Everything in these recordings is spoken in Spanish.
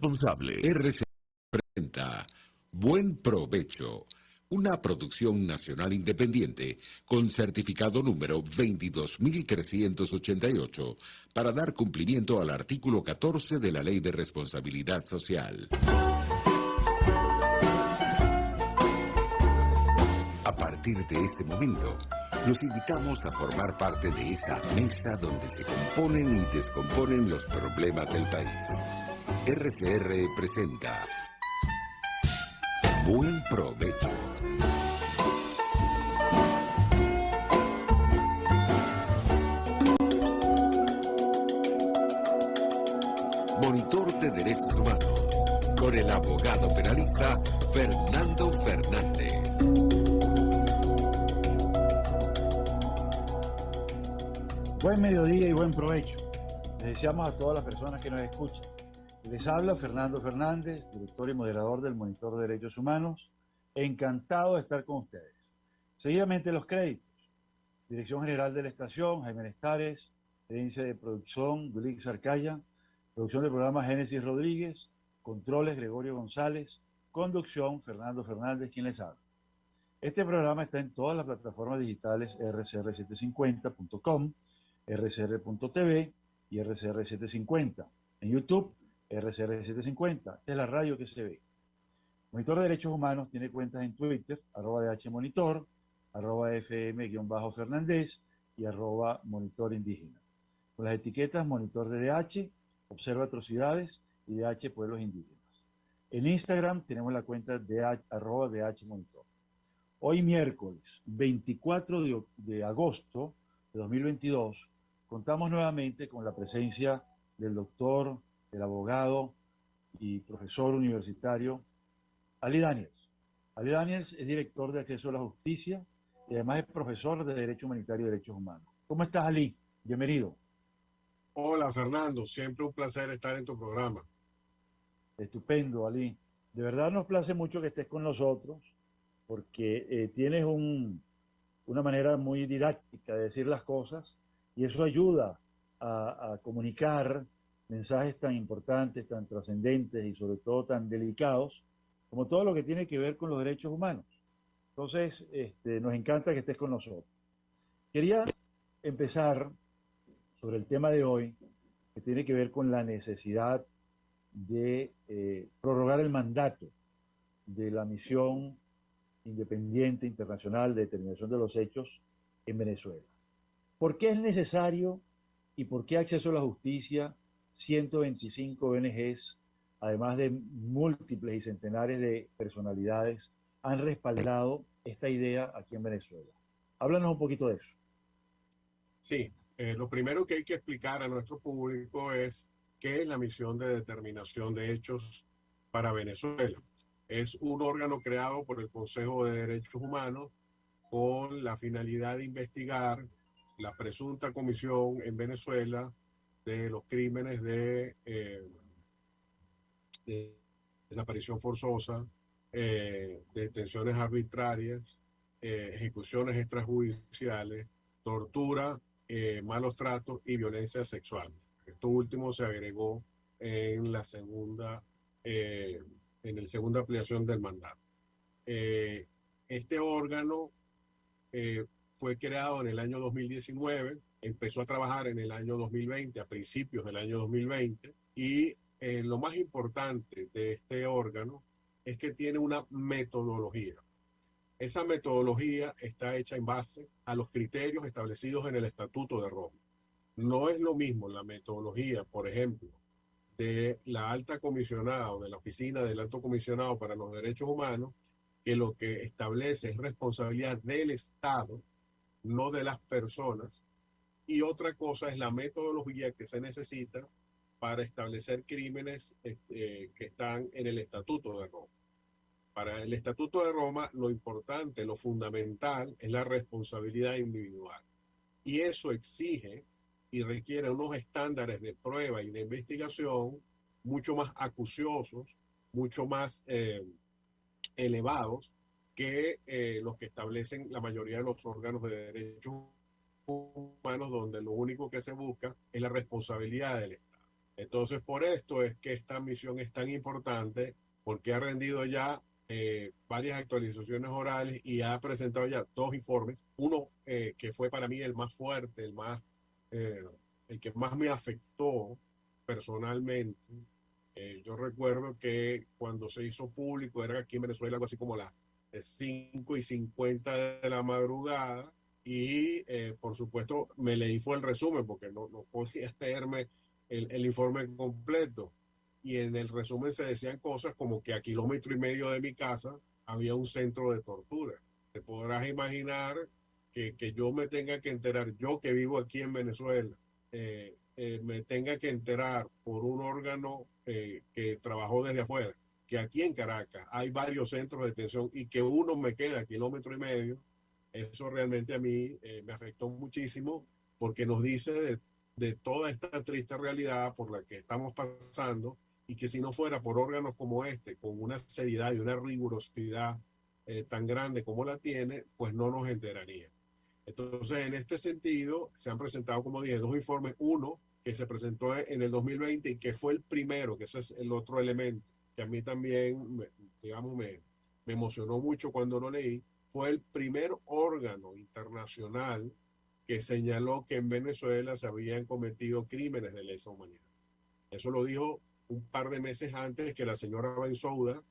responsable. RC presenta Buen Provecho, una producción nacional independiente con certificado número 22.388 para dar cumplimiento al artículo 14 de la Ley de Responsabilidad Social. A partir de este momento, los invitamos a formar parte de esta mesa donde se componen y descomponen los problemas del país. RCR presenta Buen Provecho. Monitor de Derechos Humanos, con el abogado penalista Fernando Fernández. Buen mediodía y buen provecho. Les deseamos a todas las personas que nos escuchan. Les habla Fernando Fernández, director y moderador del Monitor de Derechos Humanos. Encantado de estar con ustedes. Seguidamente los créditos. Dirección General de la Estación, Jaime Nestares. Gerencia de Producción, Dulix Arcaya. Producción del programa, Génesis Rodríguez. Controles, Gregorio González. Conducción, Fernando Fernández, quien les habla. Este programa está en todas las plataformas digitales rcr750.com, rcr.tv y rcr750. En YouTube, rcr750. Esta es la radio que se ve. Monitor de Derechos Humanos tiene cuentas en Twitter, @dhmonitor, @fm_Fernández y @monitor indígena. Con las etiquetas Monitor de DH, Observa Atrocidades y DH Pueblos Indígenas. En Instagram tenemos la cuenta @dhmonitor. Hoy miércoles 24 de agosto de 2022 contamos nuevamente con la presencia del doctor, el abogado y profesor universitario Ali Daniels. Ali Daniels es director de Acceso a la Justicia y además es profesor de Derecho Humanitario y Derechos Humanos. ¿Cómo estás, Ali? Bienvenido. Hola, Fernando. Siempre un placer estar en tu programa. Estupendo, Ali. De verdad nos place mucho que estés con nosotros porque tienes una manera muy didáctica de decir las cosas y eso ayuda a comunicar mensajes tan importantes, tan trascendentes y sobre todo tan delicados como todo lo que tiene que ver con los derechos humanos. Entonces, nos encanta que estés con nosotros. Quería empezar sobre el tema de hoy, que tiene que ver con la necesidad de prorrogar el mandato de la misión independiente internacional de determinación de los hechos en Venezuela. ¿Por qué es necesario y por qué Acceso a la Justicia, 125 ONGs, además de múltiples y centenares de personalidades, han respaldado esta idea aquí en Venezuela? Háblanos un poquito de eso. Sí, lo primero que hay que explicar a nuestro público es qué es la misión de determinación de hechos para Venezuela. Es un órgano creado por el Consejo de Derechos Humanos con la finalidad de investigar la presunta comisión en Venezuela de los crímenes de desaparición forzosa, detenciones arbitrarias, ejecuciones extrajudiciales, tortura, malos tratos y violencia sexual. Esto último se agregó en la segunda ampliación del mandato. Este órgano fue creado en el año 2019, empezó a trabajar en el año 2020, a principios del año 2020, y lo más importante de este órgano es que tiene una metodología. Esa metodología está hecha en base a los criterios establecidos en el Estatuto de Roma. No es lo mismo la metodología, por ejemplo, de la alta comisionada o de la oficina del alto comisionado para los derechos humanos, que lo que establece es responsabilidad del Estado, no de las personas. Y otra cosa es la metodología que se necesita para establecer crímenes que están en el Estatuto de Roma. Para el Estatuto de Roma, lo importante, lo fundamental, es la responsabilidad individual. Y eso exige y requiere unos estándares de prueba y de investigación mucho más acuciosos, mucho más elevados que los que establecen la mayoría de los órganos de derechos humanos, donde lo único que se busca es la responsabilidad del Estado. Entonces, por esto es que esta misión es tan importante, porque ha rendido ya varias actualizaciones orales y ha presentado ya 2 informes. Uno que fue para mí el más fuerte, eh, el que más me afectó personalmente. Yo recuerdo que cuando se hizo público era aquí en Venezuela algo así como las 5:50 de la madrugada y por supuesto me leí fue el resumen porque no podía leerme el informe completo. Y en el resumen se decían cosas como que a 1,5 kilómetros de mi casa había un centro de tortura. Te podrás imaginar que yo me tenga que enterar, yo que vivo aquí en Venezuela, me tenga que enterar por un órgano que trabajó desde afuera, que aquí en Caracas hay varios centros de detención y que uno me queda a 1,5 kilómetros, eso realmente a mí me afectó muchísimo porque nos dice de toda esta triste realidad por la que estamos pasando y que si no fuera por órganos como este, con una seriedad y una rigurosidad tan grande como la tiene, pues no nos enteraría. Entonces, en este sentido, se han presentado, como dije, 2 informes. Uno que se presentó en el 2020 y que fue el primero, que ese es el otro elemento, que a mí también, digamos, me emocionó mucho cuando lo leí, fue el primer órgano internacional que señaló que en Venezuela se habían cometido crímenes de lesa humanidad. Eso lo dijo un par de meses antes que la señora Bensouda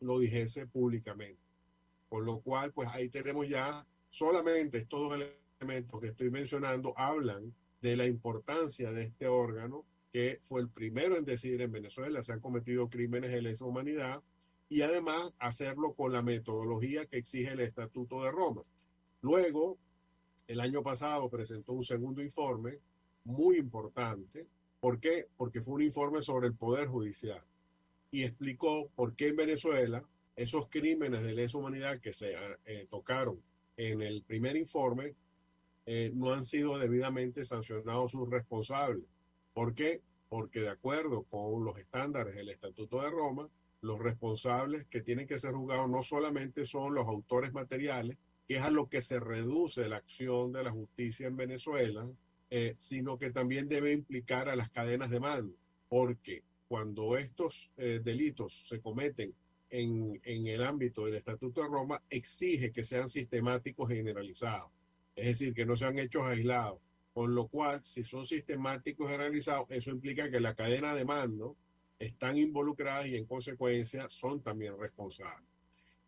lo dijese públicamente. Con lo cual, pues ahí tenemos ya solamente estos 2 elementos que estoy mencionando hablan de la importancia de este órgano, que fue el primero en decir en Venezuela se han cometido crímenes de lesa humanidad y además hacerlo con la metodología que exige el Estatuto de Roma. Luego, el año pasado presentó un segundo informe muy importante. ¿Por qué? Porque fue un informe sobre el Poder Judicial y explicó por qué en Venezuela esos crímenes de lesa humanidad que se tocaron en el primer informe no han sido debidamente sancionados sus responsables. ¿Por qué? Porque de acuerdo con los estándares del Estatuto de Roma, los responsables que tienen que ser juzgados no solamente son los autores materiales, que es a lo que se reduce la acción de la justicia en Venezuela, sino que también debe implicar a las cadenas de mando, porque cuando estos delitos se cometen en el ámbito del Estatuto de Roma, exige que sean sistemáticos y generalizados, es decir, que no sean hechos aislados, con lo cual, si son sistemáticos y generalizados, eso implica que la cadena de mando están involucradas y en consecuencia son también responsables.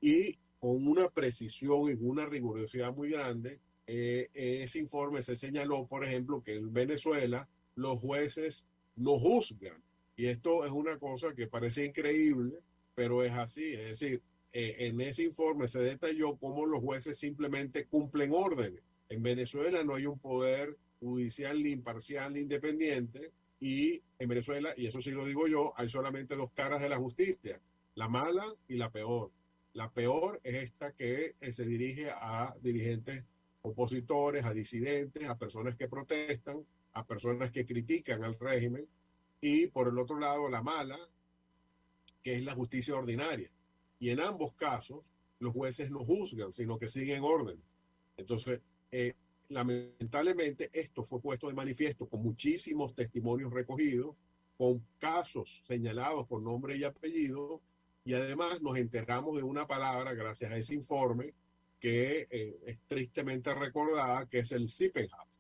Y con una precisión y una rigurosidad muy grande, ese informe se señaló, por ejemplo, que en Venezuela los jueces no juzgan. Y esto es una cosa que parece increíble, pero es así. Es decir, en ese informe se detalló cómo los jueces simplemente cumplen órdenes. En Venezuela no hay un poder judicial ni imparcial ni independiente y en Venezuela, y eso sí lo digo yo, hay solamente 2 caras de la justicia, la mala y la peor. La peor es esta que se dirige a dirigentes opositores, a disidentes, a personas que protestan, a personas que critican al régimen, y por el otro lado la mala, que es la justicia ordinaria. Y en ambos casos, los jueces no juzgan, sino que siguen órdenes. Entonces, lamentablemente, esto fue puesto de manifiesto con muchísimos testimonios recogidos, con casos señalados por nombre y apellido, y además nos enteramos de una palabra, gracias a ese informe, que es tristemente recordada, que es el Sippenhaft,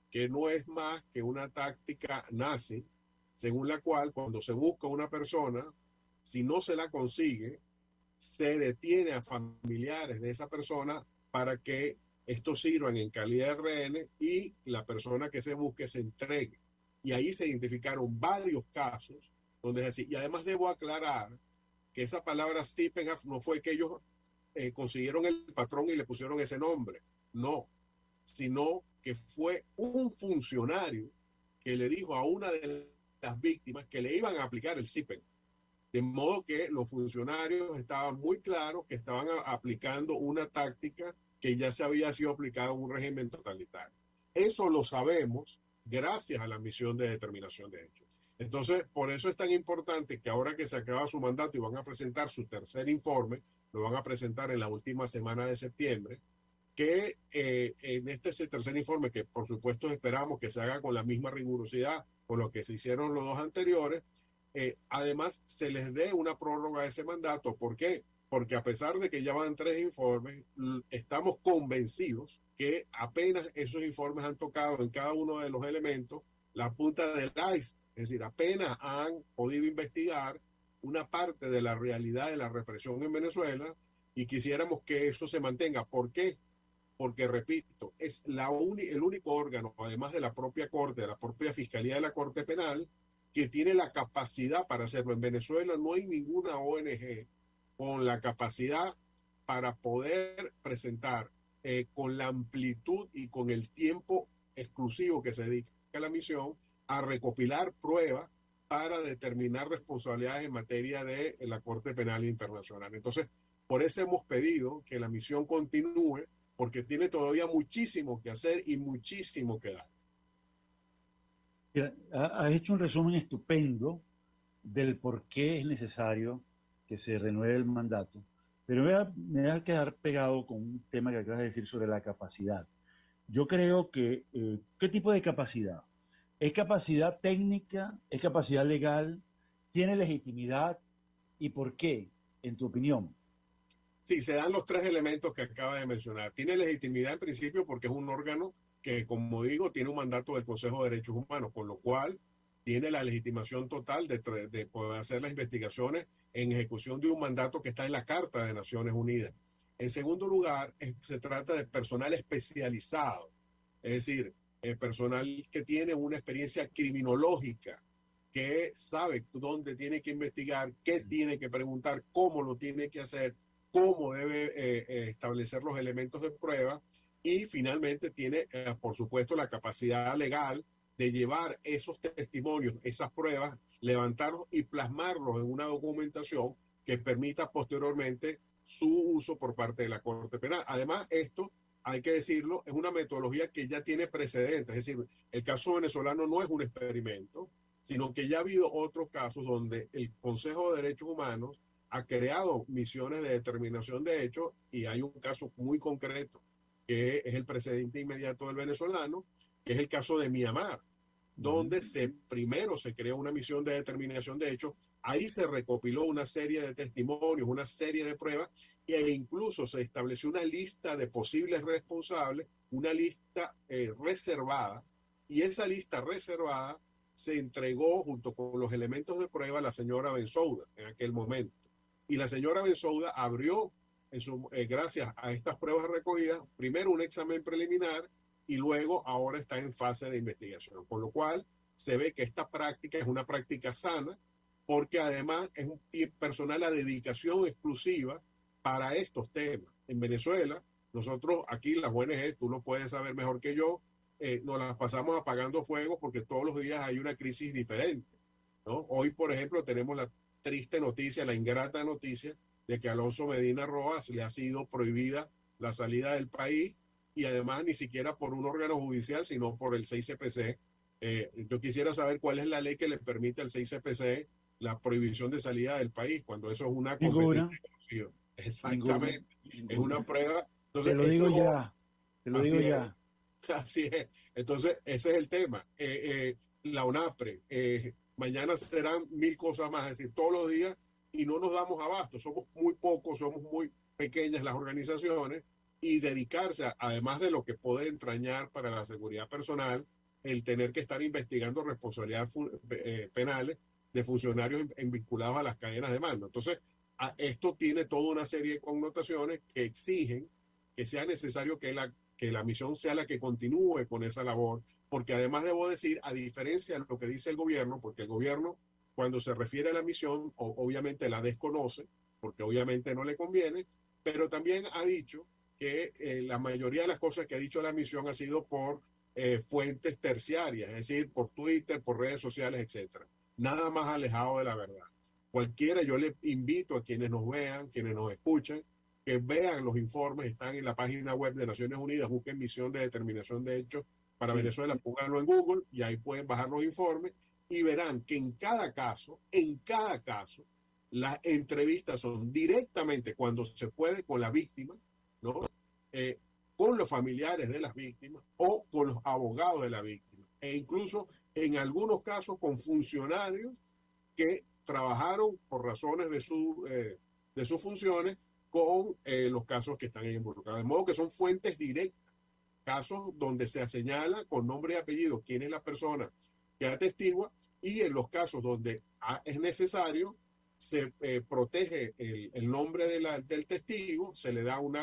que no es más que una táctica nazi, según la cual cuando se busca una persona, si no se la consigue, se detiene a familiares de esa persona para que estos sirvan en calidad de rehenes y la persona que se busque se entregue. Y ahí se identificaron varios casos donde es así. Y además debo aclarar que esa palabra Sippenhaft no fue que ellos consiguieron el patrón y le pusieron ese nombre. No, sino que fue un funcionario que le dijo a una de las víctimas que le iban a aplicar el Sippenhaft. De modo que los funcionarios estaban muy claros que estaban aplicando una táctica que ya se había sido aplicada en un régimen totalitario. Eso lo sabemos gracias a la misión de determinación de hechos. Entonces, por eso es tan importante que ahora que se acaba su mandato y van a presentar su tercer informe, lo van a presentar en la última semana de septiembre, que en este tercer informe, que por supuesto esperamos que se haga con la misma rigurosidad con lo que se hicieron los dos anteriores. Además, se les dé una prórroga a ese mandato. ¿Por qué? Porque a pesar de que ya van 3 informes, estamos convencidos que apenas esos informes han tocado en cada uno de los elementos la punta del iceberg. Es decir, apenas han podido investigar una parte de la realidad de la represión en Venezuela y quisiéramos que eso se mantenga. ¿Por qué? Porque, repito, es el único órgano, además de la propia Corte, de la propia Fiscalía de la Corte Penal, que tiene la capacidad para hacerlo. En Venezuela no hay ninguna ONG con la capacidad para poder presentar con la amplitud y con el tiempo exclusivo que se dedica a la misión a recopilar pruebas para determinar responsabilidades en materia de la Corte Penal Internacional. Entonces, por eso hemos pedido que la misión continúe, porque tiene todavía muchísimo que hacer y muchísimo que dar. Has hecho un resumen estupendo del por qué es necesario que se renueve el mandato, pero me voy a quedar pegado con un tema que acabas de decir sobre la capacidad. Yo creo que, ¿qué tipo de capacidad? ¿Es capacidad técnica? ¿Es capacidad legal? ¿Tiene legitimidad? ¿Y por qué, en tu opinión? Sí, se dan los 3 elementos que acaba de mencionar. Tiene legitimidad en principio porque es un órgano que, como digo, tiene un mandato del Consejo de Derechos Humanos, con lo cual tiene la legitimación total de poder hacer las investigaciones en ejecución de un mandato que está en la Carta de Naciones Unidas. En segundo lugar, se trata de personal especializado, es decir, personal que tiene una experiencia criminológica, que sabe dónde tiene que investigar, qué tiene que preguntar, cómo lo tiene que hacer, cómo debe establecer los elementos de prueba y finalmente tiene, por supuesto, la capacidad legal de llevar esos testimonios, esas pruebas, levantarlos y plasmarlos en una documentación que permita posteriormente su uso por parte de la Corte Penal. Además, esto, hay que decirlo, es una metodología que ya tiene precedentes. Es decir, el caso venezolano no es un experimento, sino que ya ha habido otros casos donde el Consejo de Derechos Humanos ha creado misiones de determinación de hechos y hay un caso muy concreto que es el precedente inmediato del venezolano, que es el caso de Myanmar, donde primero se creó una misión de determinación de hechos, ahí se recopiló una serie de testimonios, una serie de pruebas e incluso se estableció una lista de posibles responsables, una lista reservada, y esa lista reservada se entregó junto con los elementos de prueba a la señora Bensouda en aquel momento. Y la señora Bensouda abrió, gracias a estas pruebas recogidas, primero un examen preliminar y luego ahora está en fase de investigación. Con lo cual se ve que esta práctica es una práctica sana porque además es un personal a dedicación exclusiva para estos temas. En Venezuela, nosotros aquí las ONG, tú lo puedes saber mejor que yo, nos las pasamos apagando fuegos porque todos los días hay una crisis diferente, ¿no? Hoy, por ejemplo, tenemos la triste noticia, la ingrata noticia de que Alonso Medina Rojas le ha sido prohibida la salida del país y además ni siquiera por un órgano judicial, sino por el 6CPC. Yo quisiera saber cuál es la ley que le permite al 6CPC la prohibición de salida del país, cuando eso es una Ninguna. competencia. Exactamente. Ninguna. Es una prueba. Entonces, Te lo digo ya. Te lo digo ya. Así es. Entonces, ese es el tema. La UNAPRE, mañana serán 1000 cosas más, es decir, todos los días y no nos damos abasto. Somos muy pocos, somos muy pequeñas las organizaciones y dedicarse, además de lo que puede entrañar para la seguridad personal, el tener que estar investigando responsabilidades penales de funcionarios vinculados a las cadenas de mando. Entonces, esto tiene toda una serie de connotaciones que exigen que sea necesario que la misión sea la que continúe con esa labor, porque además debo decir, a diferencia de lo que dice el gobierno, porque el gobierno cuando se refiere a la misión, obviamente la desconoce, porque obviamente no le conviene, pero también ha dicho que la mayoría de las cosas que ha dicho la misión ha sido por fuentes terciarias, es decir, por Twitter, por redes sociales, etcétera. Nada más alejado de la verdad. Cualquiera, yo le invito a quienes nos vean, quienes nos escuchen, que vean los informes, están en la página web de Naciones Unidas, busquen misión de determinación de hechos para Venezuela, pónganlo en Google y ahí pueden bajar los informes y verán que en cada caso, las entrevistas son directamente cuando se puede con la víctima, ¿no? Con los familiares de las víctimas o con los abogados de la víctima. E incluso en algunos casos con funcionarios que trabajaron por razones de sus funciones con los casos que están involucrados. De modo que son fuentes directas, casos donde se señala con nombre y apellido quién es la persona que atestigua, y en los casos donde es necesario, se protege el nombre del testigo, se le da un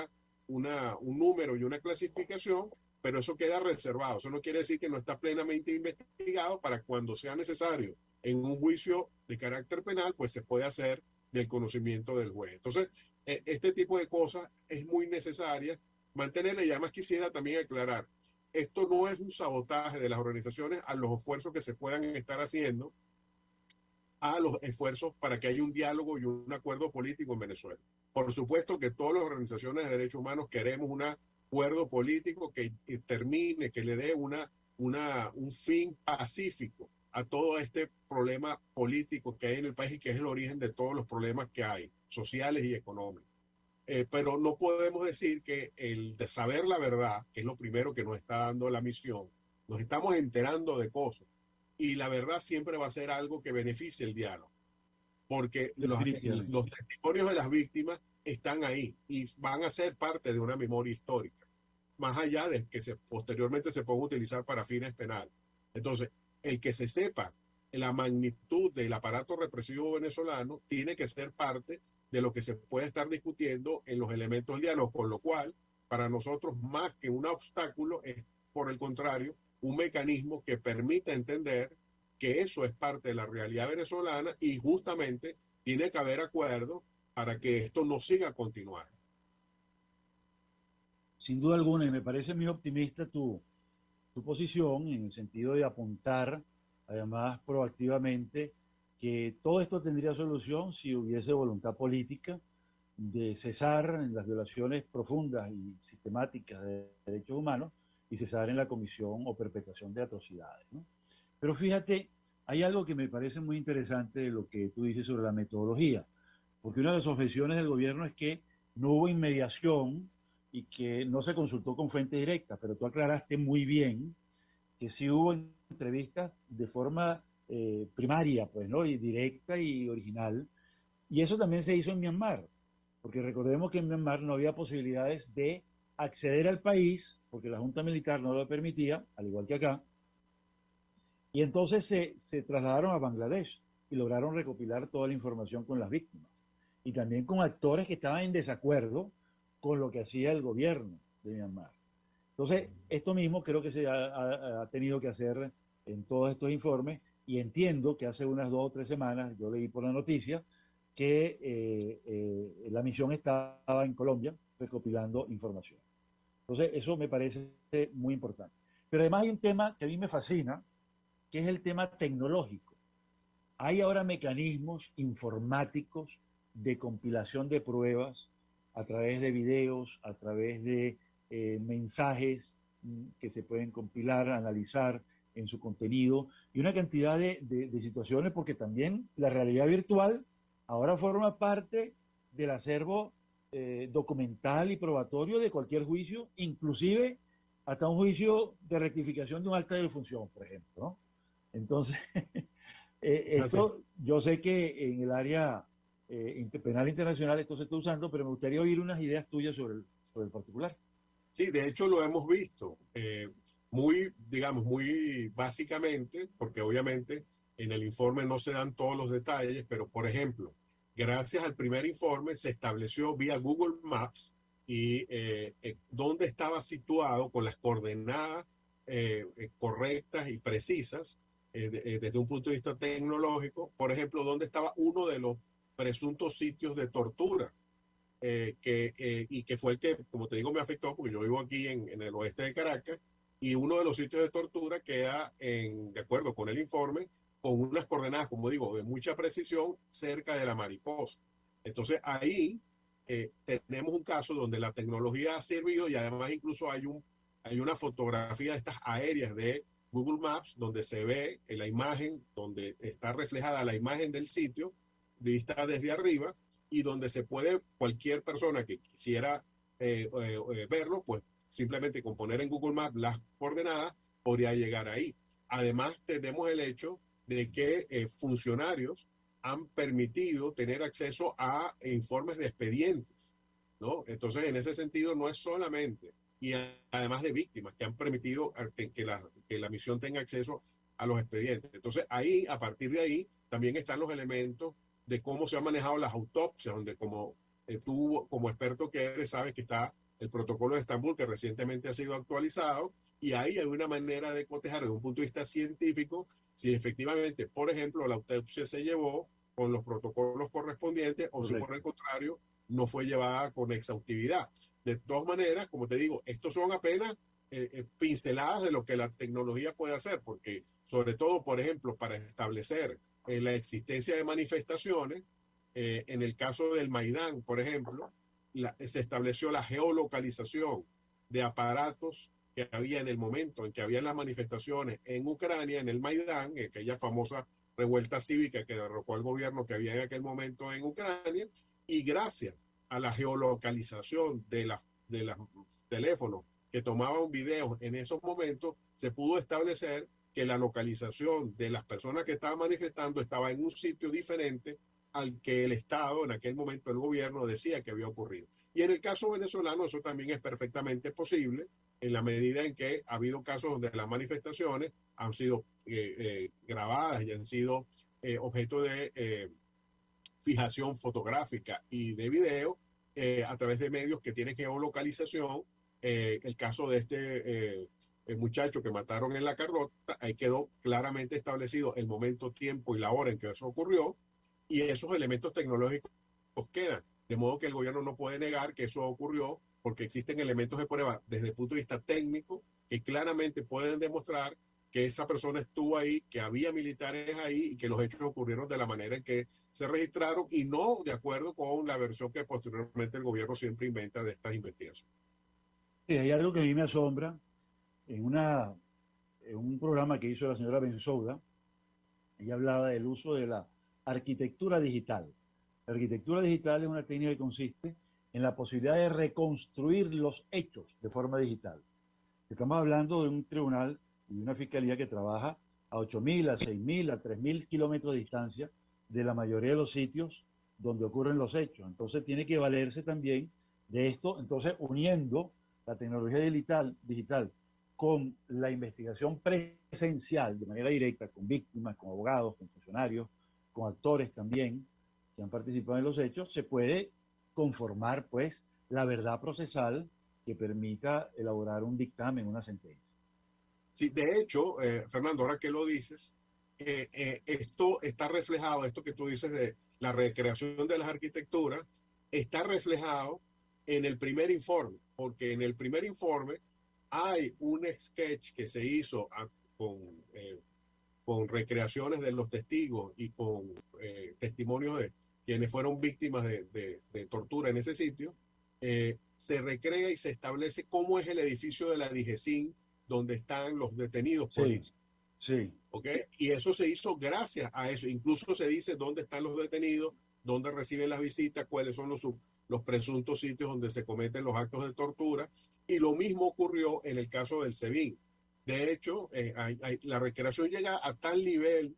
número y una clasificación, pero eso queda reservado. Eso no quiere decir que no está plenamente investigado para cuando sea necesario en un juicio de carácter penal, pues se puede hacer del conocimiento del juez. Entonces, este tipo de cosas es muy necesaria mantenerla, y además quisiera también aclarar, esto no es un sabotaje de las organizaciones a los esfuerzos que se puedan estar haciendo, a los esfuerzos para que haya un diálogo y un acuerdo político en Venezuela. Por supuesto que todas las organizaciones de derechos humanos queremos un acuerdo político que termine, que le dé un fin pacífico a todo este problema político que hay en el país y que es el origen de todos los problemas que hay, sociales y económicos. Pero no podemos decir que el de saber la verdad, que es lo primero que nos está dando la misión, nos estamos enterando de cosas, y la verdad siempre va a ser algo que beneficie el diálogo, porque los testimonios de las víctimas están ahí y van a ser parte de una memoria histórica, más allá de que posteriormente se pueda utilizar para fines penales. Entonces, el que se sepa la magnitud del aparato represivo venezolano tiene que ser parte de lo que se puede estar discutiendo en los elementos del diálogo, con lo cual, para nosotros, más que un obstáculo, es, por el contrario, un mecanismo que permita entender que eso es parte de la realidad venezolana, y justamente tiene que haber acuerdo para que esto no siga continuando. Sin duda alguna, y me parece muy optimista tu posición en el sentido de apuntar, además proactivamente, que todo esto tendría solución si hubiese voluntad política de cesar en las violaciones profundas y sistemáticas de derechos humanos y cesar en la comisión o perpetración de atrocidades, ¿no? Pero fíjate, hay algo que me parece muy interesante de lo que tú dices sobre la metodología, porque una de las objeciones del gobierno es que no hubo inmediación y que no se consultó con fuente directa, pero tú aclaraste muy bien que sí hubo entrevistas de forma primaria, pues, ¿no? Y directa y original. Y eso también se hizo en Myanmar, porque recordemos que en Myanmar no había posibilidades de acceder al país, porque la Junta Militar no lo permitía, al igual que acá, y entonces se trasladaron a Bangladesh y lograron recopilar toda la información con las víctimas, y también con actores que estaban en desacuerdo con lo que hacía el gobierno de Myanmar. Entonces, esto mismo creo que se ha tenido que hacer en todos estos informes, y entiendo que hace unas 2 o 3 semanas yo leí por la noticia que la misión estaba en Colombia recopilando información. Entonces, eso me parece muy importante. Pero además hay un tema que a mí me fascina, que es el tema tecnológico. Hay ahora mecanismos informáticos de compilación de pruebas a través de videos, a través de mensajes que se pueden compilar, analizar en su contenido, y una cantidad de situaciones, porque también la realidad virtual ahora forma parte del acervo documental y probatorio de cualquier juicio, inclusive hasta un juicio de rectificación de un acta de defunción, por ejemplo, ¿no? Entonces, esto yo sé que en el área penal internacional esto se está usando, pero me gustaría oír unas ideas tuyas sobre el particular. Sí, de hecho lo hemos visto, muy, digamos, muy básicamente, porque obviamente en el informe no se dan todos los detalles, pero por ejemplo, gracias al primer informe se estableció vía Google Maps y dónde estaba situado con las coordenadas correctas y precisas desde un punto de vista tecnológico, por ejemplo, dónde estaba uno de los presuntos sitios de tortura y que fue el que, como te digo, me afectó, porque yo vivo aquí en el oeste de Caracas, y uno de los sitios de tortura queda, de acuerdo con el informe, con unas coordenadas, como digo, de mucha precisión cerca de la Mariposa. Entonces ahí tenemos un caso donde la tecnología ha servido, y además incluso hay una fotografía de estas aéreas de Google Maps donde se ve en la imagen, donde está reflejada la imagen del sitio, vista desde arriba, y donde se puede, cualquier persona que quisiera verlo, pues simplemente con poner en Google Maps las coordenadas podría llegar ahí. además tenemos el hecho de que funcionarios han permitido tener acceso a informes de expedientes, ¿no? Entonces, en ese sentido, no es solamente, y además de víctimas que han permitido que la misión tenga acceso a los expedientes. Entonces, ahí, a partir de ahí, también están los elementos de cómo se han manejado las autopsias, donde como tú, como experto que eres, sabes que está el protocolo de Estambul, que recientemente ha sido actualizado, y ahí hay una manera de cotejar desde un punto de vista científico si efectivamente, por ejemplo, la autopsia se llevó con los protocolos correspondientes o si por el contrario no fue llevada con exhaustividad. De todas maneras, como te digo, estos son apenas pinceladas de lo que la tecnología puede hacer, porque sobre todo, por ejemplo, para establecer la existencia de manifestaciones, en el caso del Maidán, por ejemplo, se estableció la geolocalización de aparatos que había en el momento en que había las manifestaciones en Ucrania, en el Maidán, aquella famosa revuelta cívica que derrocó al gobierno que había en aquel momento en Ucrania, y gracias a la geolocalización de los teléfonos que tomaban videos en esos momentos, se pudo establecer que la localización de las personas que estaban manifestando estaba en un sitio diferente al que el Estado, en aquel momento el gobierno, decía que había ocurrido. Y en el caso venezolano eso también es perfectamente posible, en la medida en que ha habido casos donde las manifestaciones han sido grabadas y han sido objeto de fijación fotográfica y de video a través de medios que tienen geolocalización. El caso de el muchacho que mataron en La Carlota, ahí quedó claramente establecido el momento, tiempo y la hora en que eso ocurrió, y esos elementos tecnológicos quedan. De modo que el gobierno no puede negar que eso ocurrió, porque existen elementos de prueba desde el punto de vista técnico que claramente pueden demostrar que esa persona estuvo ahí, que había militares ahí y que los hechos ocurrieron de la manera en que se registraron y no de acuerdo con la versión que posteriormente el gobierno siempre inventa de estas investigaciones. Sí, hay algo que a mí me asombra en un programa que hizo la señora Bensouda. Ella hablaba del uso de la arquitectura digital. La arquitectura digital es una técnica que consiste en la posibilidad de reconstruir los hechos de forma digital. Estamos hablando de un tribunal y una fiscalía que trabaja a 8.000, a 6.000, a 3.000 kilómetros de distancia de la mayoría de los sitios donde ocurren los hechos. Entonces tiene que valerse también de esto, entonces uniendo la tecnología digital con la investigación presencial de manera directa, con víctimas, con abogados, con funcionarios, con actores también que han participado en los hechos, se puede conformar pues la verdad procesal que permita elaborar un dictamen, una sentencia. Sí, de hecho, Fernando, ahora que lo dices, esto está reflejado, esto que tú dices de la recreación de las arquitecturas, está reflejado en el primer informe, porque en el primer informe hay un sketch que se hizo con recreaciones de los testigos y con testimonios de quienes fueron víctimas de tortura en ese sitio. Se recrea y se establece cómo es el edificio de la DIGESIN donde están los detenidos políticos. Sí. ¿Okay? Y eso se hizo gracias a eso. Incluso se dice dónde están los detenidos, dónde reciben las visitas, cuáles son los presuntos sitios donde se cometen los actos de tortura. Y lo mismo ocurrió en el caso del SEBIN. De hecho, la recreación llega a tal nivel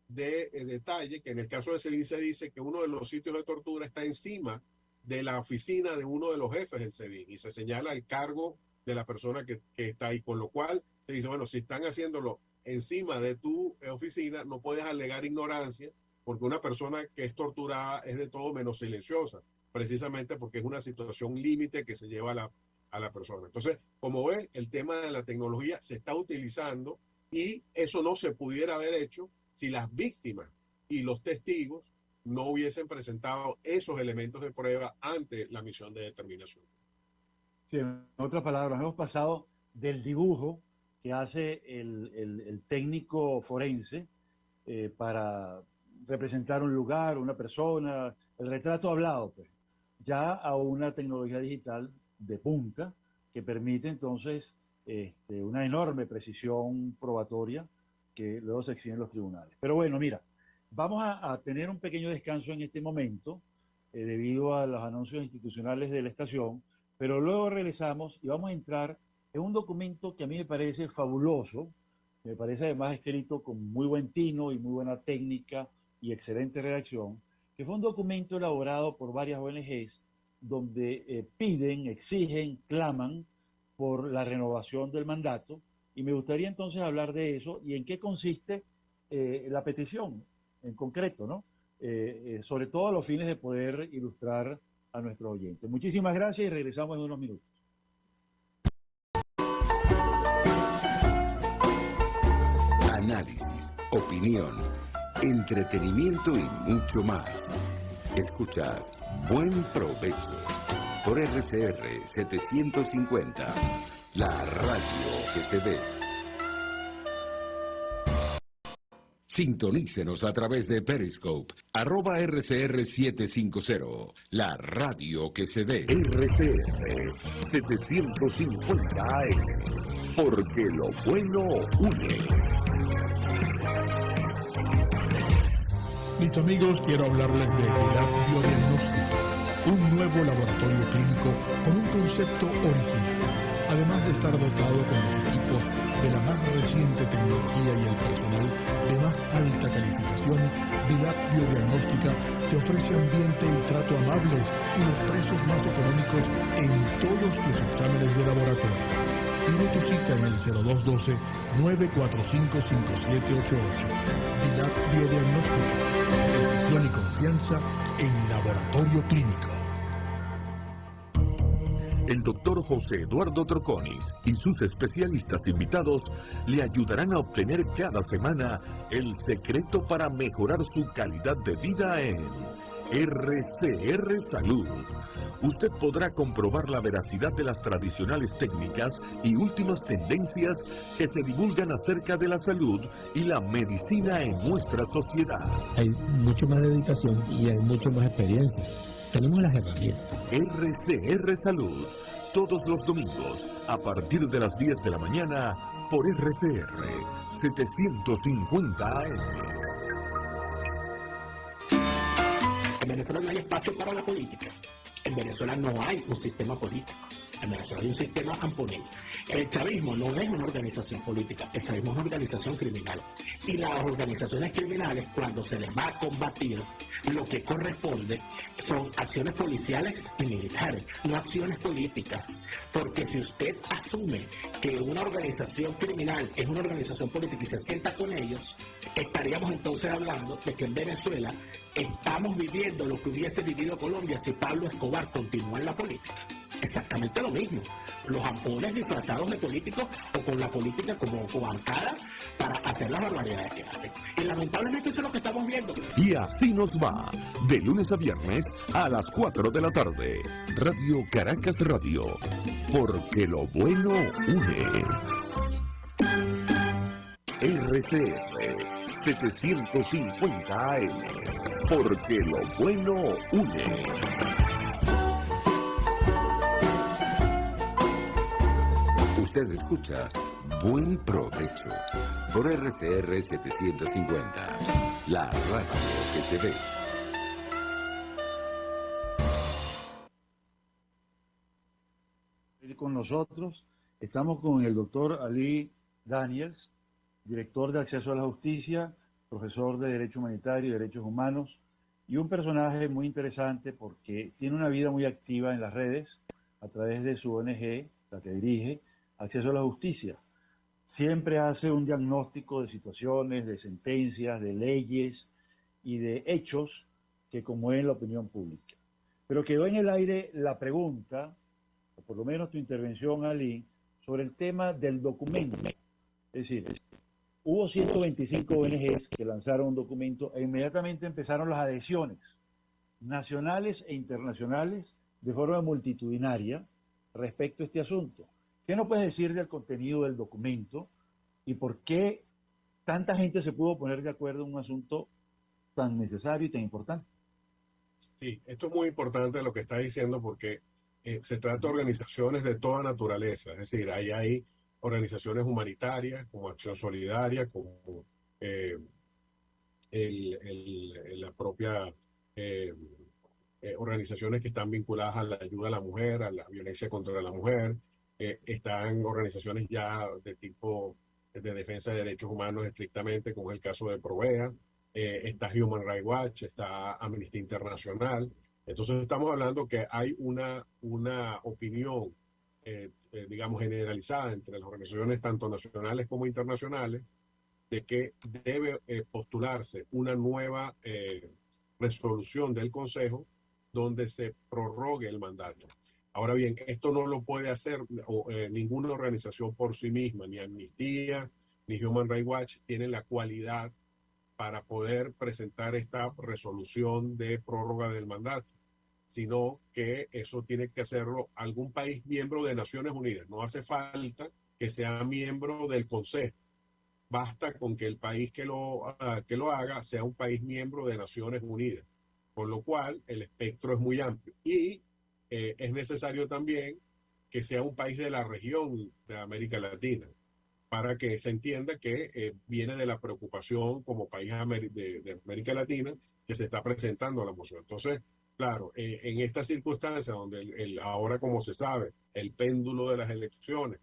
de detalle que en el caso de SEBIN se dice que uno de los sitios de tortura está encima de la oficina de uno de los jefes del SEBIN y se señala el cargo de la persona que está ahí, con lo cual se dice, bueno, si están haciéndolo encima de tu oficina, no puedes alegar ignorancia, porque una persona que es torturada es de todo menos silenciosa, precisamente porque es una situación límite que se lleva a la persona. Entonces, como ves, el tema de la tecnología se está utilizando y eso no se pudiera haber hecho si las víctimas y los testigos no hubiesen presentado esos elementos de prueba ante la misión de determinación. Sí, en otras palabras, hemos pasado del dibujo que hace el técnico forense para representar un lugar, una persona, el retrato hablado, pues, ya a una tecnología digital de punta que permite entonces una enorme precisión probatoria que luego se exhibe en los tribunales. Pero bueno, mira, vamos a tener un pequeño descanso en este momento debido a los anuncios institucionales de la estación, pero luego regresamos y vamos a entrar en un documento que a mí me parece fabuloso, me parece además escrito con muy buen tino y muy buena técnica y excelente redacción, que fue un documento elaborado por varias ONGs donde piden, exigen, claman por la renovación del mandato, y me gustaría entonces hablar de eso y en qué consiste la petición en concreto, ¿no? Sobre todo a los fines de poder ilustrar a nuestros oyentes. Muchísimas gracias y regresamos en unos minutos. Análisis, opinión, entretenimiento y mucho más. Escuchas Buen Provecho por RCR 750, la radio que se ve. Sintonícenos a través de Periscope, @RCR750, la radio que se ve. RCR 750 AM, porque lo bueno une. Mis amigos, quiero hablarles de Dilab Biodiagnóstico, un nuevo laboratorio clínico con un concepto original. Además de estar dotado con los equipos de la más reciente tecnología y el personal de más alta calificación, Dilab Biodiagnóstica te ofrece ambiente y trato amables y los precios más económicos en todos tus exámenes de laboratorio. Pide tu cita en el 0212-945-5788. Dilab Biodiagnóstica. Precisión y confianza en laboratorio clínico. El doctor José Eduardo Troconis y sus especialistas invitados le ayudarán a obtener cada semana el secreto para mejorar su calidad de vida en RCR Salud. Usted podrá comprobar la veracidad de las tradicionales técnicas y últimas tendencias que se divulgan acerca de la salud y la medicina en nuestra sociedad. Hay mucho más dedicación y hay mucho más experiencia. Tenemos las herramientas. RCR Salud, todos los domingos, a partir de las 10 de la mañana, por RCR 750 AM. En Venezuela no hay espacio para la política. En Venezuela no hay un sistema político. En Venezuela hay un sistema camponil. El chavismo no es una organización política, el chavismo es una organización criminal. Y las organizaciones criminales, cuando se les va a combatir, lo que corresponde son acciones policiales y militares, no acciones políticas. Porque si usted asume que una organización criminal es una organización política y se sienta con ellos, estaríamos entonces hablando de que en Venezuela estamos viviendo lo que hubiese vivido Colombia si Pablo Escobar continúa en la política. Exactamente lo mismo. Los ampones disfrazados de políticos o con la política como coartada para hacer las barbaridades que hacen. Y lamentablemente eso es lo que estamos viendo. Y así nos va, de lunes a viernes a las 4 de la tarde. Radio Caracas Radio, porque lo bueno une. RCR 750 AM, porque lo bueno une. Usted escucha Buen Provecho por RCR 750, la radio que se ve. Con nosotros estamos con el doctor Ali Daniels, director de Acceso a la Justicia, profesor de Derecho Humanitario y Derechos Humanos, y un personaje muy interesante porque tiene una vida muy activa en las redes a través de su ONG, la que dirige, Acceso a la Justicia. Siempre hace un diagnóstico de situaciones, de sentencias, de leyes y de hechos que conmueven la opinión pública. Pero quedó en el aire la pregunta, o por lo menos tu intervención, Ali, sobre el tema del documento. Es decir, hubo 125 ONGs que lanzaron un documento e inmediatamente empezaron las adhesiones nacionales e internacionales de forma multitudinaria respecto a este asunto. ¿Qué nos puedes decir del contenido del documento y por qué tanta gente se pudo poner de acuerdo en un asunto tan necesario y tan importante? Sí, esto es muy importante lo que está diciendo porque se trata de organizaciones de toda naturaleza, es decir, hay organizaciones humanitarias como Acción Solidaria, como la propia organizaciones que están vinculadas a la ayuda a la mujer, a la violencia contra la mujer. Están organizaciones ya de tipo de defensa de derechos humanos estrictamente, como es el caso de Provea, está Human Rights Watch, está Amnistía Internacional. Entonces estamos hablando que hay una opinión, digamos, generalizada entre las organizaciones tanto nacionales como internacionales, de que debe postularse una nueva resolución del Consejo donde se prorrogue el mandato. Ahora bien, esto no lo puede hacer ninguna organización por sí misma, ni Amnistía, ni Human Rights Watch tienen la cualidad para poder presentar esta resolución de prórroga del mandato, sino que eso tiene que hacerlo algún país miembro de Naciones Unidas. No hace falta que sea miembro del Consejo. Basta con que el país que lo haga sea un país miembro de Naciones Unidas, con lo cual el espectro es muy amplio. Y es necesario también que sea un país de la región de América Latina, para que se entienda que viene de la preocupación como país de América Latina que se está presentando la moción. Entonces, claro, en esta circunstancia donde ahora, como se sabe, el péndulo de las elecciones,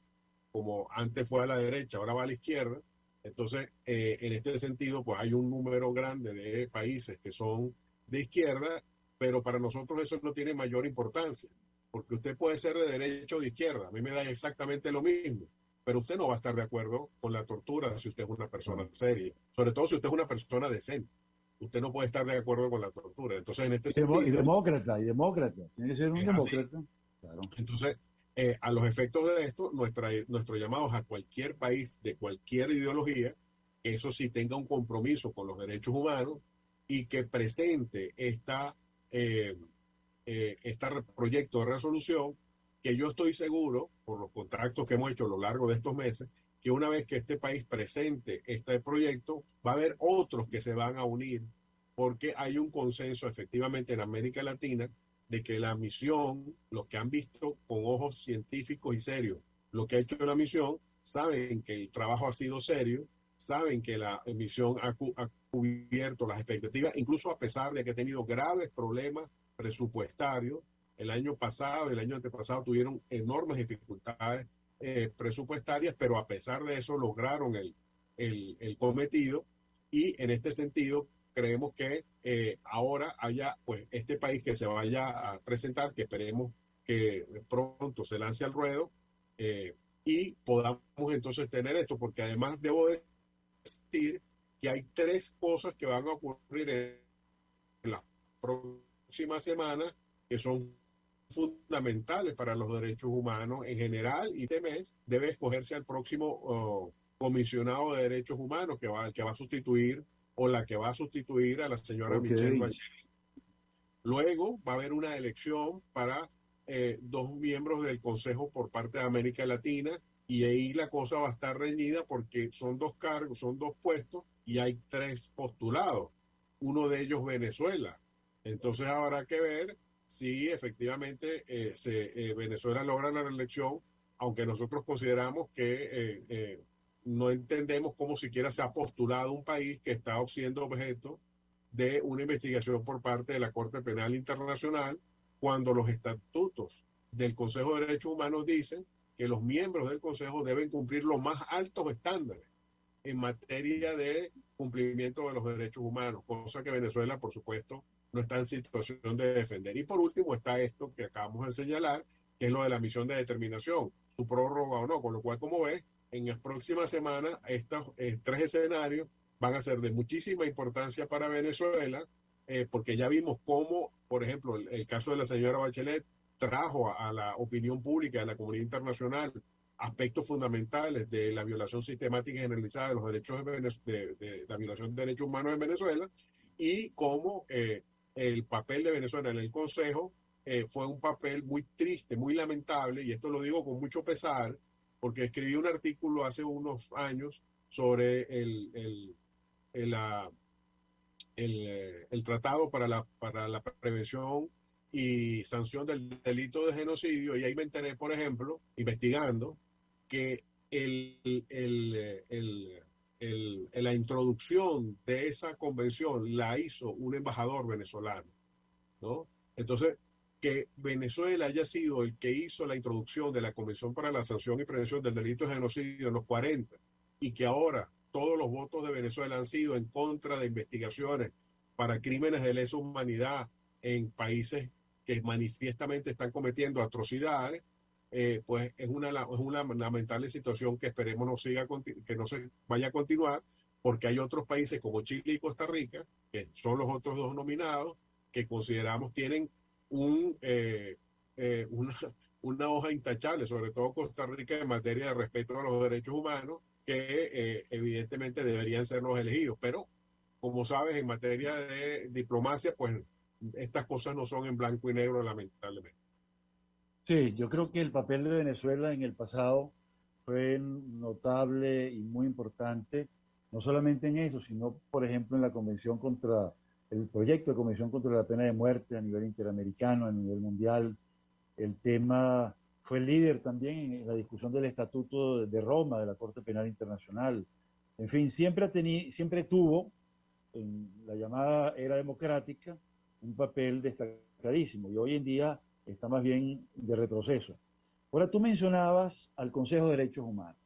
como antes fue a la derecha, ahora va a la izquierda. Entonces, en este sentido, pues hay un número grande de países que son de izquierda, pero para nosotros eso no tiene mayor importancia, porque usted puede ser de derecha o de izquierda, a mí me da exactamente lo mismo, pero usted no va a estar de acuerdo con la tortura si usted es una persona seria, sobre todo si usted es una persona decente. Usted no puede estar de acuerdo con la tortura. Entonces, en este Y sentido, demócrata. Tiene que ser un es así. demócrata. Claro. Entonces, a los efectos de esto, nuestro llamado a cualquier país de cualquier ideología, que eso sí tenga un compromiso con los derechos humanos y que presente este proyecto de resolución, que yo estoy seguro, por los contactos que hemos hecho a lo largo de estos meses, que una vez que este país presente este proyecto, va a haber otros que se van a unir, porque hay un consenso efectivamente en América Latina de que la misión, los que han visto con ojos científicos y serios lo que ha hecho la misión, saben que el trabajo ha sido serio, saben que la misión ha cubierto las expectativas, incluso a pesar de que ha tenido graves problemas presupuestarios. El año pasado y el año antepasado tuvieron enormes dificultades presupuestarias, pero a pesar de eso lograron el cometido, y en este sentido creemos que ahora haya pues este país que se vaya a presentar, que esperemos que pronto se lance al ruedo y podamos entonces tener esto, porque además debo decir que hay tres cosas que van a ocurrir en las próximas semanas que son fundamentales para los derechos humanos en general, y este mes debe escogerse al próximo comisionado de derechos humanos que va a sustituir o la que va a sustituir a la señora Michelle Bachelet. Luego va a haber una elección para dos miembros del Consejo por parte de América Latina, y ahí la cosa va a estar reñida porque son dos cargos, son dos puestos y hay tres postulados, uno de ellos Venezuela. Entonces habrá que ver si efectivamente Venezuela logra la reelección, aunque nosotros consideramos que no entendemos cómo siquiera se ha postulado un país que está siendo objeto de una investigación por parte de la Corte Penal Internacional, cuando los estatutos del Consejo de Derechos Humanos dicen que los miembros del Consejo deben cumplir los más altos estándares en materia de cumplimiento de los derechos humanos, cosa que Venezuela, por supuesto, no está en situación de defender. Y por último está esto que acabamos de señalar, que es lo de la misión de determinación, su prórroga o no, con lo cual, como ves, en las próximas semanas estos tres escenarios van a ser de muchísima importancia para Venezuela, porque ya vimos cómo, por ejemplo, el caso de la señora Bachelet trajo a la opinión pública, a la comunidad internacional, aspectos fundamentales de la violación sistemática y generalizada de los derechos de la violación de derechos humanos en Venezuela, y cómo el papel de Venezuela en el Consejo fue un papel muy triste, muy lamentable, y esto lo digo con mucho pesar, porque escribí un artículo hace unos años sobre el Tratado para la Prevención y Sanción del Delito de Genocidio, y ahí me enteré, por ejemplo, investigando, que la introducción de esa convención la hizo un embajador venezolano, ¿no? Entonces, que Venezuela haya sido el que hizo la introducción de la Convención para la Sanción y Prevención del Delito de Genocidio en los 40, y que ahora todos los votos de Venezuela han sido en contra de investigaciones para crímenes de lesa humanidad en países que manifiestamente están cometiendo atrocidades, pues es una lamentable situación que esperemos que no se vaya a continuar, porque hay otros países como Chile y Costa Rica, que son los otros dos nominados, que consideramos tienen una hoja intachable, sobre todo Costa Rica en materia de respeto a los derechos humanos, que evidentemente deberían ser los elegidos. Pero, como sabes, en materia de diplomacia, pues estas cosas no son en blanco y negro, lamentablemente. Sí, yo creo que el papel de Venezuela en el pasado fue notable y muy importante, no solamente en eso, sino, por ejemplo, en la Convención contra, el proyecto de Convención contra la Pena de Muerte a nivel interamericano, a nivel mundial. El tema fue líder también en la discusión del Estatuto de Roma, de la Corte Penal Internacional. En fin, siempre tuvo, en la llamada era democrática, un papel destacadísimo y hoy en día está más bien de retroceso. Ahora, tú mencionabas al Consejo de Derechos Humanos.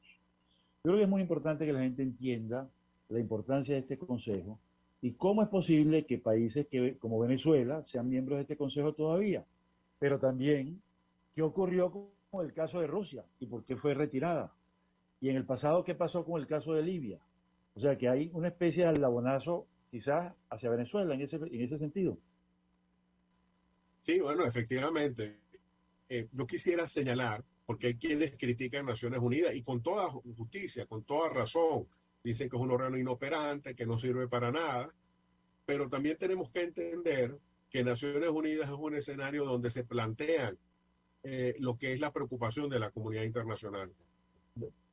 Yo creo que es muy importante que la gente entienda la importancia de este Consejo y cómo es posible que países como Venezuela sean miembros de este Consejo todavía, pero también qué ocurrió con el caso de Rusia y por qué fue retirada. Y en el pasado, ¿qué pasó con el caso de Libia? O sea que hay una especie de eslabonazo quizás hacia Venezuela en ese sentido. Sí, bueno, efectivamente. Yo quisiera señalar, porque hay quienes critican Naciones Unidas y con toda justicia, con toda razón, dicen que es un órgano inoperante, que no sirve para nada, pero también tenemos que entender que Naciones Unidas es un escenario donde se plantean lo que es la preocupación de la comunidad internacional.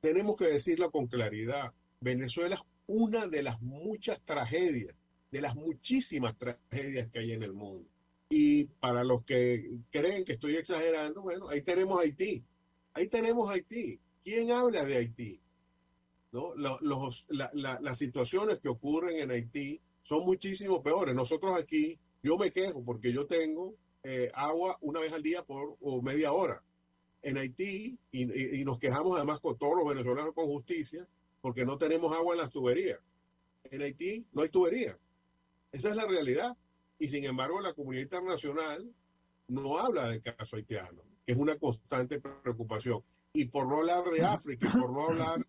Tenemos que decirlo con claridad, Venezuela es una de las muchas tragedias, de las muchísimas tragedias que hay en el mundo. Y para los que creen que estoy exagerando, bueno, ahí tenemos Haití. Ahí tenemos Haití. ¿Quién habla de Haití? ¿No? Las situaciones que ocurren en Haití son muchísimo peores. Nosotros aquí, yo me quejo porque yo tengo agua una vez al día o media hora. En Haití, y nos quejamos además con todos los venezolanos con justicia, porque no tenemos agua en las tuberías. En Haití no hay tubería. Esa es la realidad. Y sin embargo, la comunidad internacional no habla del caso haitiano, que es una constante preocupación. Y por no hablar de África y por no hablar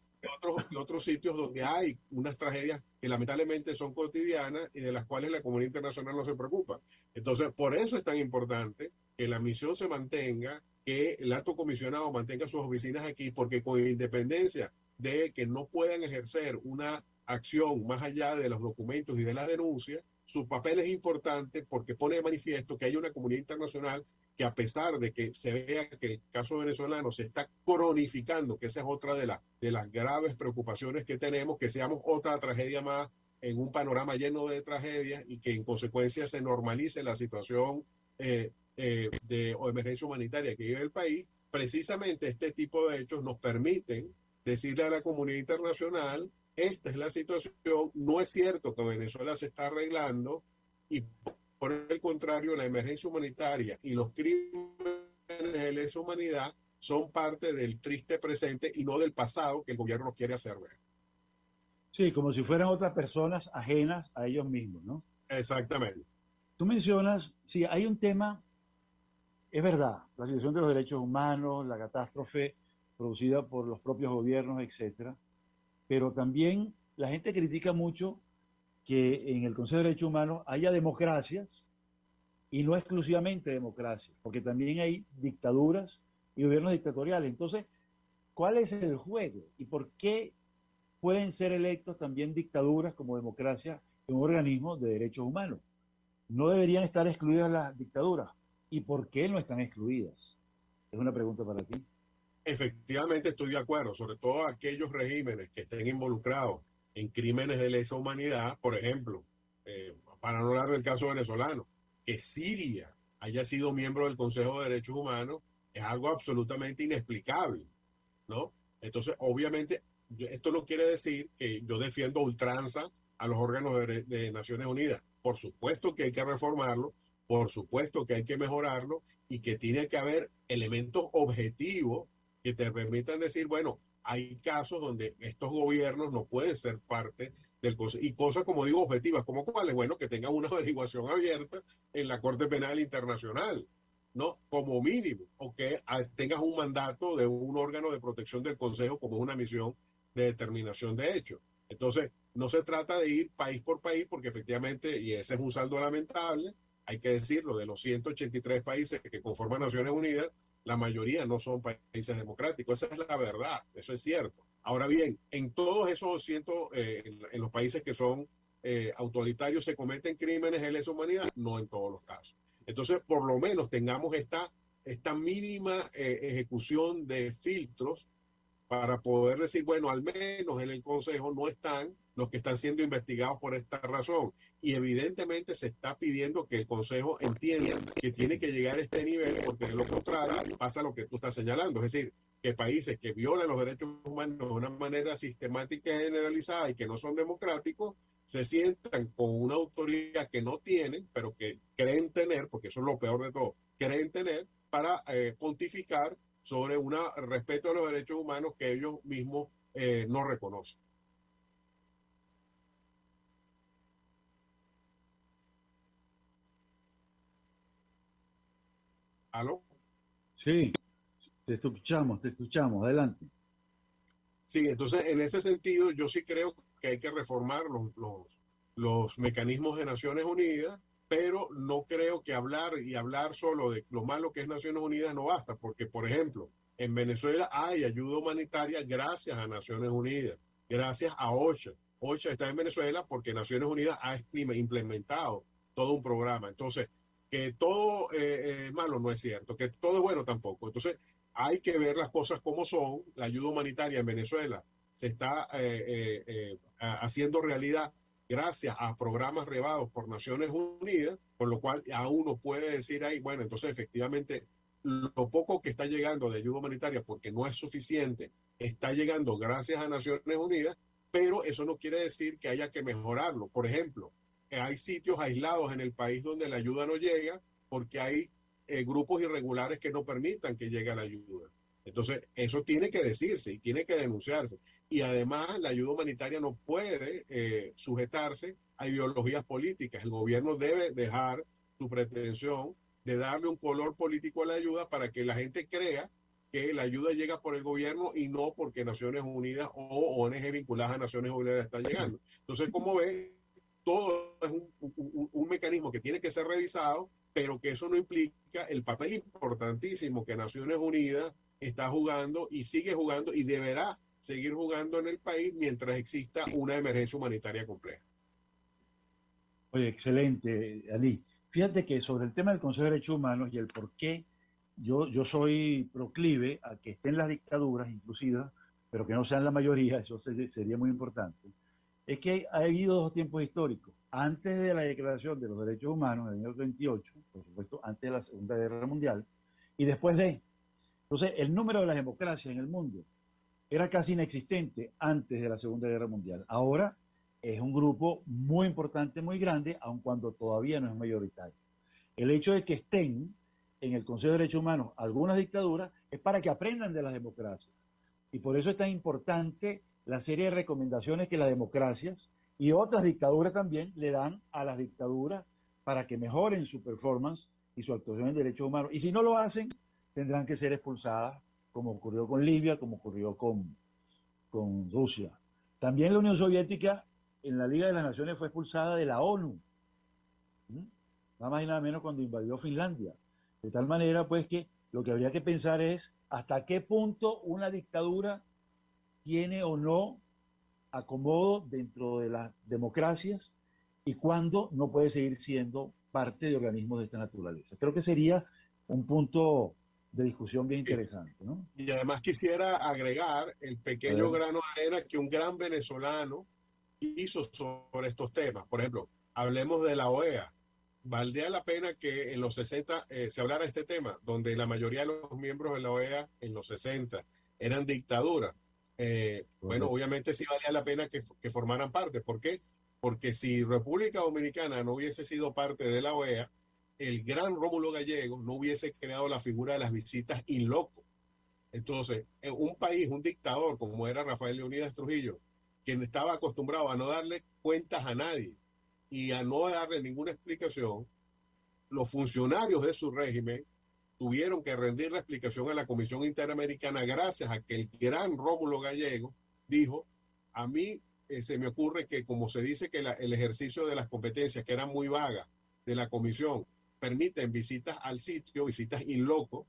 de otros sitios donde hay unas tragedias que lamentablemente son cotidianas y de las cuales la comunidad internacional no se preocupa. Entonces, por eso es tan importante que la misión se mantenga, que el alto comisionado mantenga sus oficinas aquí, porque con independencia de que no puedan ejercer una acción más allá de los documentos y de las denuncias, su papel es importante porque pone de manifiesto que hay una comunidad internacional que, a pesar de que se vea que el caso venezolano se está cronificando, que esa es otra de las graves preocupaciones que tenemos, que seamos otra tragedia más en un panorama lleno de tragedias y que en consecuencia se normalice la situación de emergencia humanitaria que vive el país. Precisamente este tipo de hechos nos permiten decirle a la comunidad internacional: esta es la situación, no es cierto que Venezuela se está arreglando, y por el contrario, la emergencia humanitaria y los crímenes de lesa humanidad son parte del triste presente y no del pasado que el gobierno nos quiere hacer ver. Sí, como si fueran otras personas ajenas a ellos mismos, ¿no? Exactamente. Tú mencionas, sí, hay un tema, es verdad, la situación de los derechos humanos, la catástrofe producida por los propios gobiernos, etcétera, pero también la gente critica mucho que en el Consejo de Derechos Humanos haya democracias y no exclusivamente democracias, porque también hay dictaduras y gobiernos dictatoriales. Entonces, ¿cuál es el juego y por qué pueden ser electos también dictaduras como democracia en un organismo de derechos humanos? ¿No deberían estar excluidas las dictaduras? ¿Y por qué no están excluidas? Es una pregunta para ti. Efectivamente estoy de acuerdo, sobre todo aquellos regímenes que estén involucrados en crímenes de lesa humanidad, por ejemplo, para no hablar del caso venezolano, que Siria haya sido miembro del Consejo de Derechos Humanos, es algo absolutamente inexplicable, ¿no? Entonces, obviamente, esto no quiere decir que yo defiendo a ultranza a los órganos de Naciones Unidas. Por supuesto que hay que reformarlo, por supuesto que hay que mejorarlo y que tiene que haber elementos objetivos que te permitan decir, bueno, hay casos donde estos gobiernos no pueden ser parte del Consejo, y cosas como digo objetivas, como cuáles, bueno, que tengan una averiguación abierta en la Corte Penal Internacional, ¿no? Como mínimo, o que tengas un mandato de un órgano de protección del Consejo como una misión de determinación de hechos. Entonces, no se trata de ir país por país, porque efectivamente, y ese es un saldo lamentable, hay que decirlo, de los 183 países que conforman Naciones Unidas, la mayoría no son países democráticos. Esa es la verdad, eso es cierto. Ahora bien, en todos esos 200, en los países que son autoritarios, se cometen crímenes de lesa humanidad, no en todos los casos. Entonces, por lo menos tengamos esta mínima ejecución de filtros para poder decir, bueno, al menos en el Consejo no están los que están siendo investigados por esta razón. Y evidentemente se está pidiendo que el Consejo entienda que tiene que llegar a este nivel, porque de lo contrario pasa lo que tú estás señalando. Es decir, que países que violan los derechos humanos de una manera sistemática y generalizada y que no son democráticos, se sientan con una autoridad que no tienen, pero que creen tener, porque eso es lo peor de todo, creen tener para pontificar sobre un respeto a los derechos humanos que ellos mismos no reconocen. ¿Aló? Sí, te escuchamos, adelante. Sí, entonces en ese sentido yo sí creo que hay que reformar los mecanismos de Naciones Unidas, pero no creo que hablar solo de lo malo que es Naciones Unidas no basta, porque por ejemplo, en Venezuela hay ayuda humanitaria gracias a Naciones Unidas, gracias a OCHA. OCHA está en Venezuela porque Naciones Unidas ha implementado todo un programa. Entonces, que todo es malo no es cierto, que todo es bueno tampoco. Entonces, hay que ver las cosas como son. La ayuda humanitaria en Venezuela se está haciendo realidad gracias a programas rebados por Naciones Unidas, por lo cual a uno puede decir ahí, bueno, entonces efectivamente lo poco que está llegando de ayuda humanitaria, porque no es suficiente, está llegando gracias a Naciones Unidas, pero eso no quiere decir que haya que mejorarlo. Por ejemplo, hay sitios aislados en el país donde la ayuda no llega porque hay grupos irregulares que no permitan que llegue la ayuda. Entonces, eso tiene que decirse y tiene que denunciarse. Y además, la ayuda humanitaria no puede sujetarse a ideologías políticas. El gobierno debe dejar su pretensión de darle un color político a la ayuda para que la gente crea que la ayuda llega por el gobierno y no porque Naciones Unidas o ONG vinculadas a Naciones Unidas están llegando. Entonces, como ven, todo es un mecanismo que tiene que ser revisado, pero que eso no implica el papel importantísimo que Naciones Unidas está jugando y sigue jugando y deberá seguir jugando en el país mientras exista una emergencia humanitaria compleja. Oye, excelente, Ali. Fíjate que sobre el tema del Consejo de Derechos Humanos y el por qué yo soy proclive a que estén las dictaduras inclusive, pero que no sean la mayoría, eso sería muy importante, es que ha habido dos tiempos históricos. Antes de la Declaración de los Derechos Humanos, en el año 28, por supuesto, antes de la Segunda Guerra Mundial, y después de. Entonces, el número de las democracias en el mundo era casi inexistente antes de la Segunda Guerra Mundial. Ahora es un grupo muy importante, muy grande, aun cuando todavía no es mayoritario. El hecho de que estén en el Consejo de Derechos Humanos algunas dictaduras es para que aprendan de las democracias. Y por eso es tan importante la serie de recomendaciones que las democracias y otras dictaduras también le dan a las dictaduras para que mejoren su performance y su actuación en derechos humanos. Y si no lo hacen, tendrán que ser expulsadas, como ocurrió con Libia, como ocurrió con Rusia. También la Unión Soviética en la Liga de las Naciones fue expulsada de la ONU, nada más y nada menos cuando invadió Finlandia. De tal manera, pues, que lo que habría que pensar es hasta qué punto una dictadura tiene o no acomodo dentro de las democracias y cuándo no puede seguir siendo parte de organismos de esta naturaleza. Creo que sería un punto de discusión bien interesante, ¿no? Y además quisiera agregar el pequeño grano de arena que un gran venezolano hizo sobre estos temas. Por ejemplo, hablemos de la OEA. Valdría la pena que en los 60 se hablara de este tema, donde la mayoría de los miembros de la OEA en los 60 eran dictaduras. Bueno, obviamente sí valía la pena que formaran parte. ¿Por qué? Porque si República Dominicana no hubiese sido parte de la OEA, el gran Rómulo Gallego no hubiese creado la figura de las visitas in loco. Entonces, en un país, un dictador como era Rafael Leónidas Trujillo, quien estaba acostumbrado a no darle cuentas a nadie y a no darle ninguna explicación, los funcionarios de su régimen tuvieron que rendir la explicación a la Comisión Interamericana gracias a que el gran Rómulo Gallego dijo, a mí se me ocurre que como se dice que el ejercicio de las competencias, que eran muy vagas, de la comisión, permiten visitas al sitio, visitas in loco,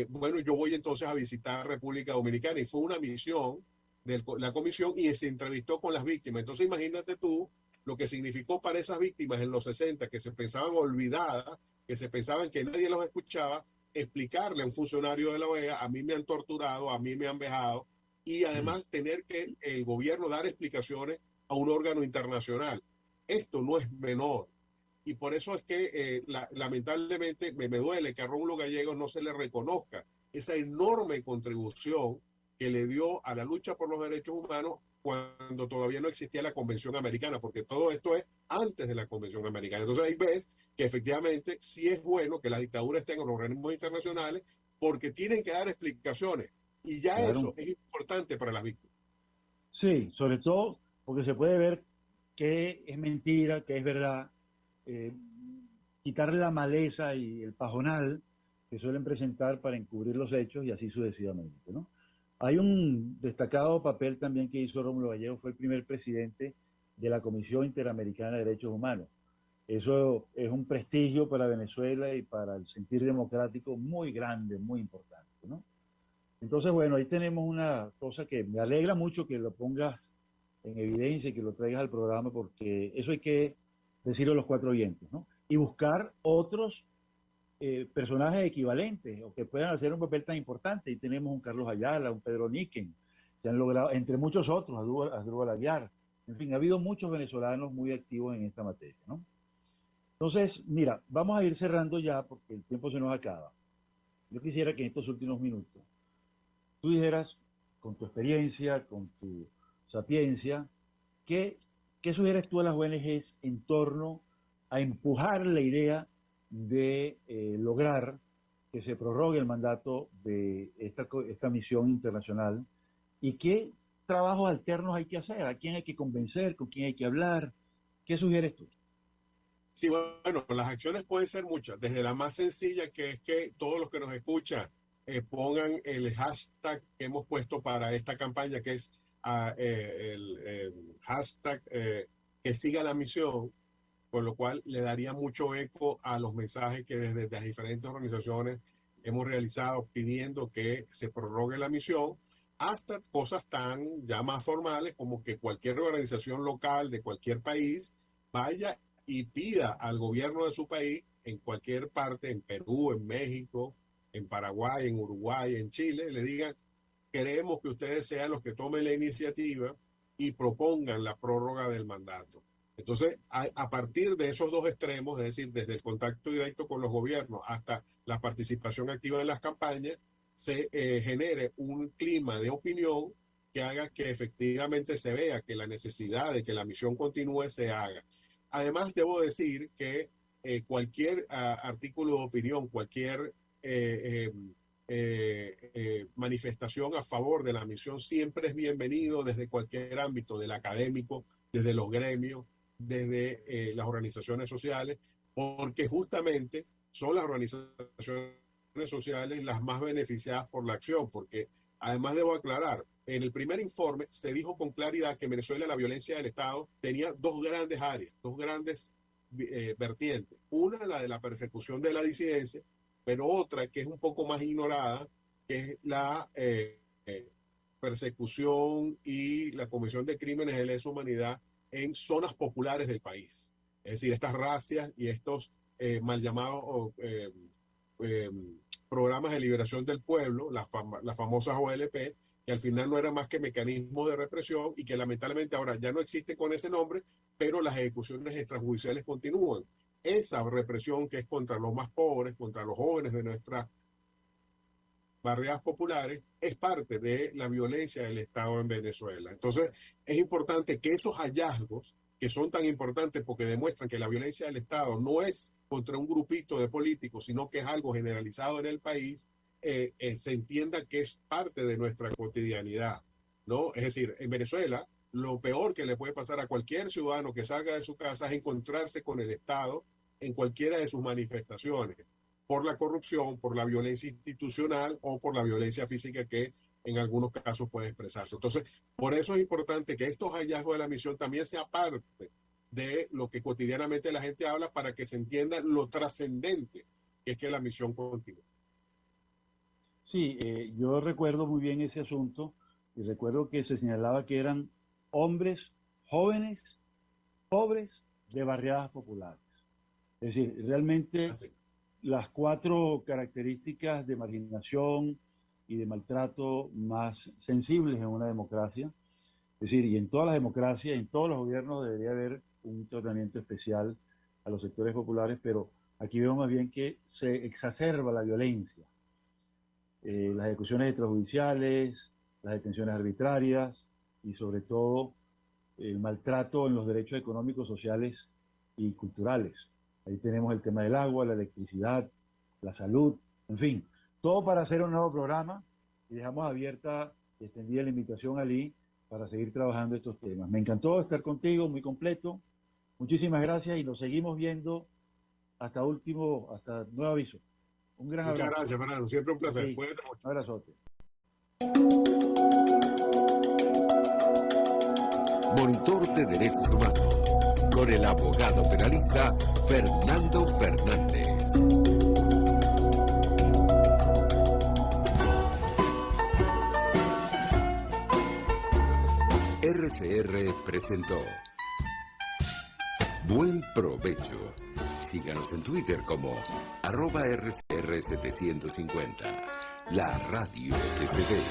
bueno, yo voy entonces a visitar República Dominicana y fue una misión de la comisión y se entrevistó con las víctimas. Entonces imagínate tú lo que significó para esas víctimas en los 60, que se pensaban olvidadas, que se pensaban que nadie los escuchaba, explicarle a un funcionario de la OEA, a mí me han torturado, a mí me han vejado, y además tener que el gobierno dar explicaciones a un órgano internacional. Esto no es menor. Y por eso es que lamentablemente me duele que a Rómulo Gallegos no se le reconozca esa enorme contribución que le dio a la lucha por los derechos humanos cuando todavía no existía la Convención Americana, porque todo esto es antes de la Convención Americana. Entonces ahí ves que efectivamente sí es bueno que las dictaduras estén en los organismos internacionales porque tienen que dar explicaciones y ya Claro. eso es importante para las víctimas. Sí, sobre todo porque se puede ver qué es mentira, qué es verdad, quitarle la maleza y el pajonal que suelen presentar para encubrir los hechos y así sucesivamente, ¿no? Hay un destacado papel también que hizo Rómulo Gallegos, fue el primer presidente de la Comisión Interamericana de Derechos Humanos. Eso es un prestigio para Venezuela y para el sentir democrático muy grande, muy importante, ¿no? Entonces, bueno, ahí tenemos una cosa que me alegra mucho que lo pongas en evidencia y que lo traigas al programa, porque eso hay que decirlo a los cuatro vientos, ¿no? Y buscar otros personajes equivalentes o que puedan hacer un papel tan importante. Y tenemos un Carlos Ayala, un Pedro Níquem, que han logrado, entre muchos otros, Asdrúbal Aguiar. En fin, ha habido muchos venezolanos muy activos en esta materia, ¿no? Entonces, mira, vamos a ir cerrando ya porque el tiempo se nos acaba. Yo quisiera que en estos últimos minutos tú dijeras, con tu experiencia, con tu sapiencia, ¿qué sugieres tú a las ONGs en torno a empujar la idea de lograr que se prorrogue el mandato de esta misión internacional? ¿Y qué trabajos alternos hay que hacer? ¿A quién hay que convencer? ¿Con quién hay que hablar? ¿Qué sugieres tú? Sí, bueno, las acciones pueden ser muchas, desde la más sencilla, que es que todos los que nos escuchan pongan el hashtag que hemos puesto para esta campaña, que es el hashtag que siga la misión, con lo cual le daría mucho eco a los mensajes que desde las diferentes organizaciones hemos realizado pidiendo que se prorrogue la misión, hasta cosas tan ya más formales como que cualquier organización local de cualquier país vaya y pida al gobierno de su país en cualquier parte, en Perú, en México, en Paraguay, en Uruguay, en Chile, le digan, queremos que ustedes sean los que tomen la iniciativa y propongan la prórroga del mandato. Entonces, a partir de esos dos extremos, es decir, desde el contacto directo con los gobiernos hasta la participación activa en las campañas, se genere un clima de opinión que haga que efectivamente se vea que la necesidad de que la misión continúe se haga. Además, debo decir que cualquier artículo de opinión, cualquier manifestación a favor de la misión siempre es bienvenido desde cualquier ámbito, del académico, desde los gremios, desde las organizaciones sociales, porque justamente son las organizaciones sociales las más beneficiadas por la acción, porque además debo aclarar, en el primer informe se dijo con claridad que en Venezuela la violencia del Estado tenía dos grandes áreas, dos grandes vertientes. Una, la de la persecución de la disidencia, pero otra que es un poco más ignorada, que es la persecución y la comisión de crímenes de lesa humanidad en zonas populares del país. Es decir, estas racias y estos mal llamados programas de liberación del pueblo, las famosas OLP, que al final no eran más que mecanismos de represión y que lamentablemente ahora ya no existen con ese nombre, pero las ejecuciones extrajudiciales continúan. Esa represión que es contra los más pobres, contra los jóvenes de nuestras barriadas populares, es parte de la violencia del Estado en Venezuela. Entonces, es importante que esos hallazgos, que son tan importantes porque demuestran que la violencia del Estado no es contra un grupito de políticos, sino que es algo generalizado en el país, se entienda que es parte de nuestra cotidianidad, ¿no? Es decir, en Venezuela, lo peor que le puede pasar a cualquier ciudadano que salga de su casa es encontrarse con el Estado en cualquiera de sus manifestaciones, por la corrupción, por la violencia institucional o por la violencia física que en algunos casos puede expresarse. Entonces, por eso es importante que estos hallazgos de la misión también sean parte de lo que cotidianamente la gente habla, para que se entienda lo trascendente que es que la misión continúe. Sí, yo recuerdo muy bien ese asunto y recuerdo que se señalaba que eran hombres jóvenes, pobres, de barriadas populares. Es decir, realmente Así. las 4 características de marginación y de maltrato más sensibles en una democracia. Es decir, y en todas las democracias, en todos los gobiernos debería haber un tratamiento especial a los sectores populares, pero aquí vemos más bien que se exacerba la violencia. Las ejecuciones extrajudiciales, las detenciones arbitrarias y sobre todo el maltrato en los derechos económicos, sociales y culturales. Ahí tenemos el tema del agua, la electricidad, la salud, en fin, todo para hacer un nuevo programa, y dejamos abierta y extendida la invitación a Ali para seguir trabajando estos temas. Me encantó estar contigo, muy completo. Muchísimas gracias y nos seguimos viendo hasta nuevo aviso. Un gran Muchas abrazo. gracias, Fernando. Siempre un placer. Sí, Cuídate mucho. un abrazote. Monitor de Derechos Humanos, con el abogado penalista Fernando Fernández. RCR presentó Buen Provecho. Síganos en Twitter como @RCR750, la radio que se ve.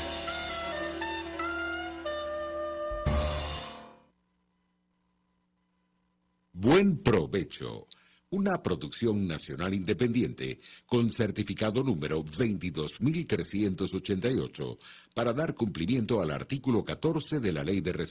Buen Provecho, una producción nacional independiente con certificado número 22.388 para dar cumplimiento al artículo 14 de la Ley de Responsabilidad